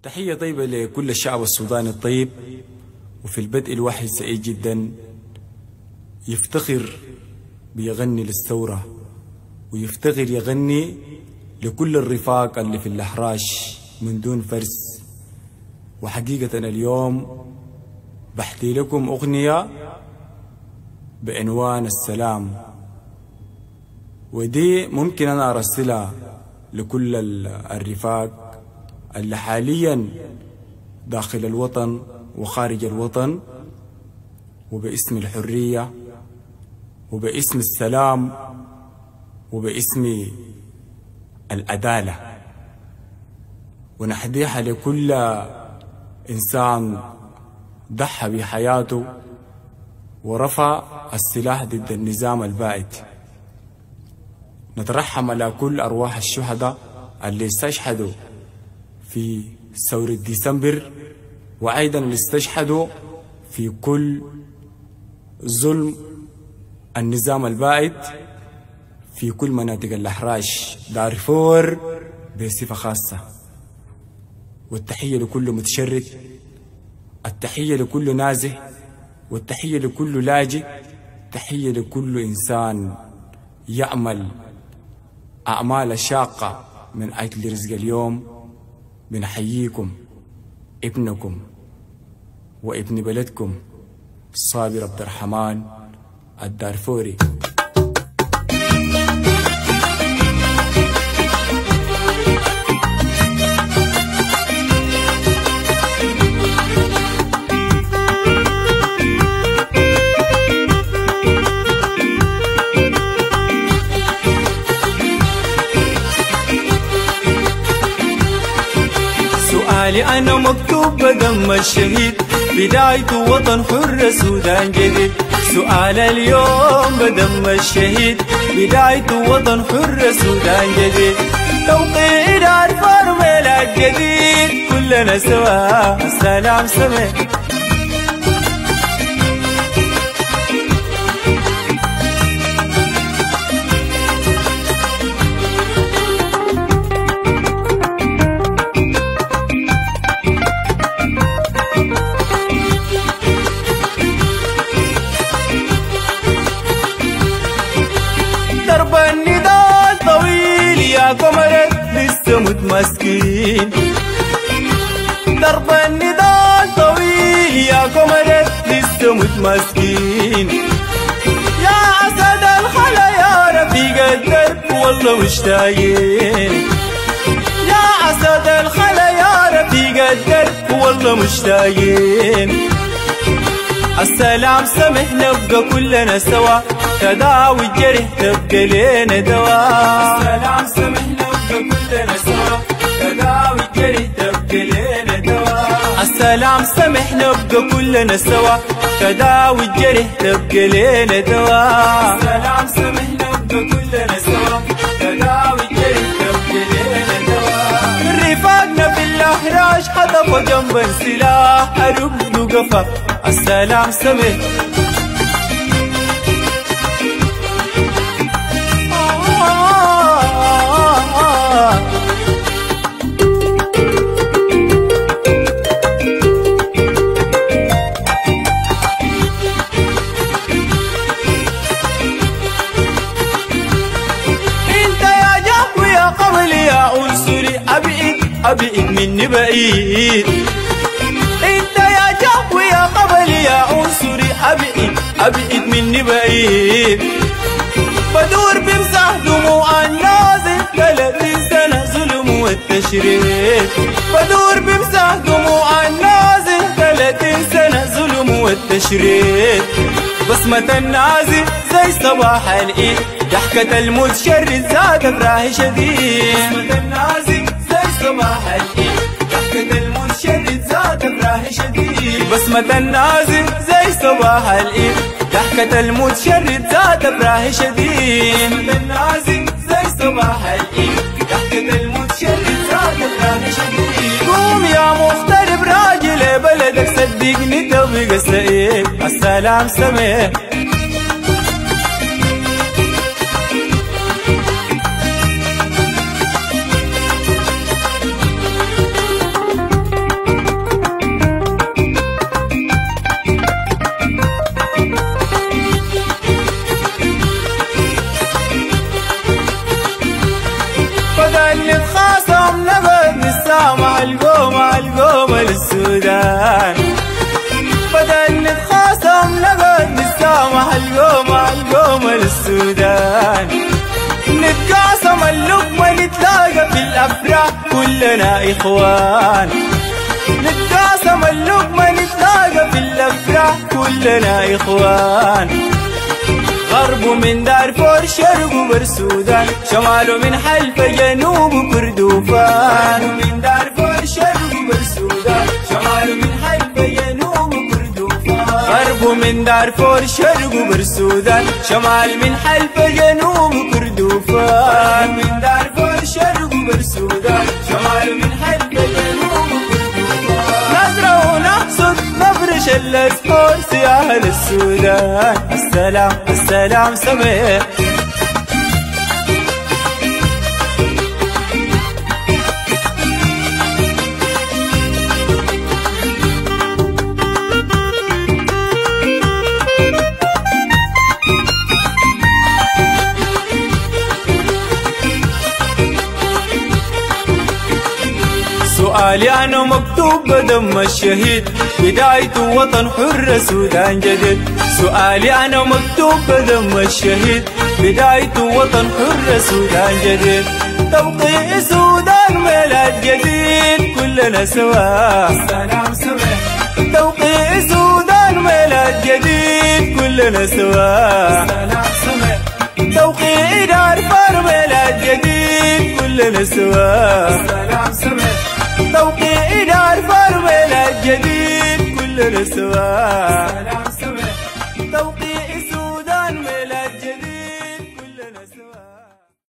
تحية طيبة لكل الشعب السوداني الطيب. وفي البدء الواحد سعيد جدا يفتخر بيغني للثورة، ويفتخر يغني لكل الرفاق اللي في الأحراش من دون فرس. وحقيقة اليوم بحكي لكم أغنية بعنوان السلام، ودي ممكن أنا أرسلها لكل الرفاق اللي حاليا داخل الوطن وخارج الوطن، وباسم الحرية وباسم السلام وباسم العدالة، ونحديها لكل إنسان ضحى بحياته ورفع السلاح ضد النظام البائد. نترحم على كل أرواح الشهداء اللي استشهدوا في ثورة ديسمبر، وأيضا اللي استشهدوا في كل ظلم النظام البائد في كل مناطق الأحراش دارفور بصفة خاصة. والتحية لكل متشرد، التحية لكل نازح، والتحية لكل لاجئ، تحية لكل إنسان يعمل أعمال شاقة من أجل رزق اليوم. بنحييكم ابنكم وابن بلدكم صابر عبد الرحمن الدارفوري. سؤالي أنا مكتوب بدم الشهيد، بداية وطن حر سودان جديد. سؤال اليوم بدم الشهيد، بداية وطن حر سودان جديد. توقيع دارفور ميلاد جديد، كلنا سوا السلام سمع. ضرب النداء طويل يا قمر لسه متمسكين. ضرب النداء طويل يا قمر لسه متمسكين. يا أسد الخلا يا رفيق الدرب والله مشتاقين. يا أسد الخلا يا رفيق الدرب والله مشتاقين. السلام سمح نبقى كلنا سوا، تداوي الجرح تبقى لينا دواء. السلام سمح نبقى كلنا سوا، تداوي الجرح تبقى لينا دواء. السلام سمح نبقى كلنا سوا، تداوي الجرح تبقى لينا دواء. السلام سمح نبقى كلنا سوا، تداوي الجرح تبقى لينا دواء. رفاقنا في الأحراش حطفوا جنب السلاح، الركن قفا السلام سمح. انت يا جهوي يا قبل يا انصري، ابعد مني بعيد. انت يا جهوي يا قبل يا انصري، ابعد مني بعيد. بدور بمسح دموع النازل 30 سنة ظلم والتشريد. بدور بمسح دموع النازل 30 سنة ظلم والتشريد. بصمة النازل زي صباح العيد، ضحكة المتشرد زاد افراح شديد. بصمة النازل زي صباح العيد، ضحكة المتشرد زاد افراح شديد. بصمة النازل زي صباح العيد، ضحكة المتشرد زاد افراح شديد. بصمة النازل زي صباح العيد، ضحكة المتشرد زاد افراح شديد. قوم يا مغترب راجل بلدك صدقني تبقى سعيد. السلام سمح. كلنا إخوان، نتقاسم اللقمة نتلاقى في الأفراح كلنا إخوان. غرب من دارفور شرق وبرسودان، شمال من حلفة جنوب كردوفان. من دارفور شرق وبرسودان، شمال من حلفة جنوب كردوفان. غرب من دارفور شرق وبرسودان، شمال من حلفة جنوب كردوفان. من دارفور شرق وبرسودان، شمال من حلفة جنوب كردوفان. نزرع ونحصد نفرش الأسطور سياح للسودان. السلام السلام سمير. سؤالي أنا مكتوب بدم الشهيد، بداية وطن حر سودان جديد. سؤالي أنا مكتوب بدم الشهيد، بداية وطن حر سودان جديد. توقيع سودان ميلاد جديد كلنا سوا. السلام سمع. توقيع سودان ميلاد جديد كلنا سوا. السلام سمع. توقيع دارفور ميلاد جديد كلنا سوا. السلام سمع. توقيع دارفور ميلاد جديد كلنا سوا. السلام سمع. توقيع سودان ميلاد جديد.